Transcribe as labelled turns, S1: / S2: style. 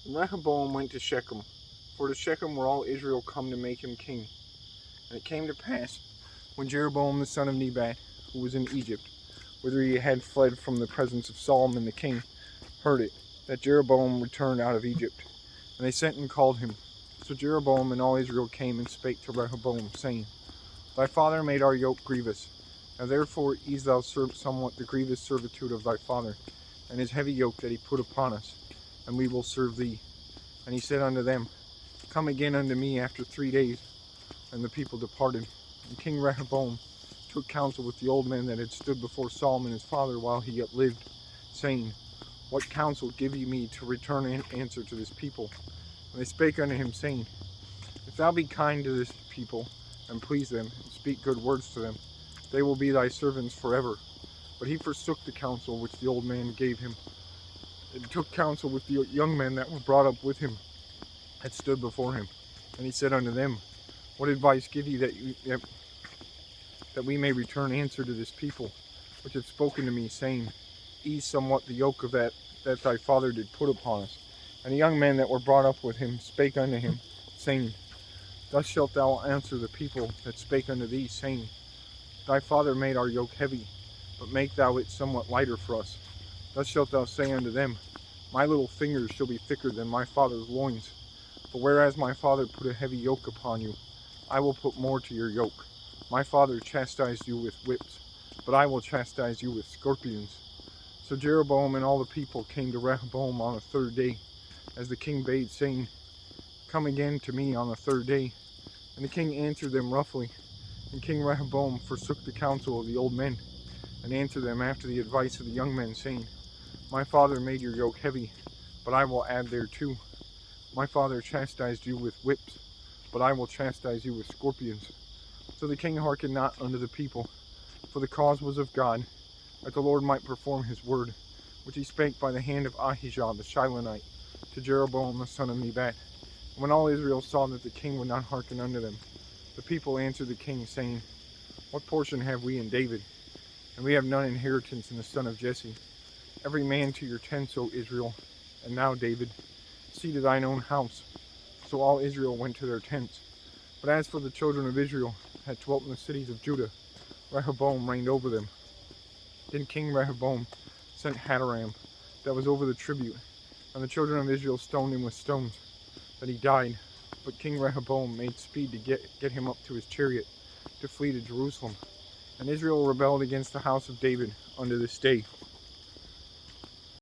S1: And Rehoboam went to Shechem, for to Shechem were all Israel come to make him king. And it came to pass, when Jeroboam the son of Nebat, who was in Egypt, whither he had fled from the presence of Solomon the king, heard it, that Jeroboam returned out of Egypt. And they sent and called him. So Jeroboam and all Israel came and spake to Rehoboam, saying, Thy father made our yoke grievous. Now therefore ease thou somewhat the grievous servitude of thy father, and his heavy yoke that he put upon us, and we will serve thee. And he said unto them, Come again unto me after 3 days. And the people departed. And King Rehoboam took counsel with the old men that had stood before Solomon his father while he yet lived, saying, What counsel give ye me to return an answer to this people? And they spake unto him, saying, If thou be kind to this people, and please them, and speak good words to them, they will be thy servants forever. But he forsook the counsel which the old man gave him, and took counsel with the young men that were brought up with him, that stood before him. And he said unto them, What advice give ye that we may return answer to this people, which have spoken to me, saying, Ease somewhat the yoke of that thy father did put upon us? And the young men that were brought up with him spake unto him, saying, Thus shalt thou answer the people that spake unto thee, saying, Thy father made our yoke heavy, but make thou it somewhat lighter for us. Thus shalt thou say unto them, My little fingers shall be thicker than my father's loins. For whereas my father put a heavy yoke upon you, I will put more to your yoke. My father chastised you with whips, but I will chastise you with scorpions. So Jeroboam and all the people came to Rehoboam on the 3rd day, as the king bade, saying, Come again to me on the 3rd day. And the king answered them roughly. And King Rehoboam forsook the counsel of the old men, and answered them after the advice of the young men, saying, My father made your yoke heavy, but I will add thereto. My father chastised you with whips, but I will chastise you with scorpions. So the king hearkened not unto the people, for the cause was of God, that the Lord might perform his word, which he spake by the hand of Ahijah the Shilonite to Jeroboam the son of Nebat. And when all Israel saw that the king would not hearken unto them, the people answered the king, saying, What portion have we in David? And we have none inheritance in the son of Jesse. Every man to your tents, O Israel. And now, David, see to thine own house. So all Israel went to their tents. But as for the children of Israel that dwelt in the cities of Judah, Rehoboam reigned over them. Then King Rehoboam sent Hadoram, that was over the tribute, and the children of Israel stoned him with stones, that he died. But King Rehoboam made speed to get him up to his chariot, to flee to Jerusalem. And Israel rebelled against the house of David unto this day.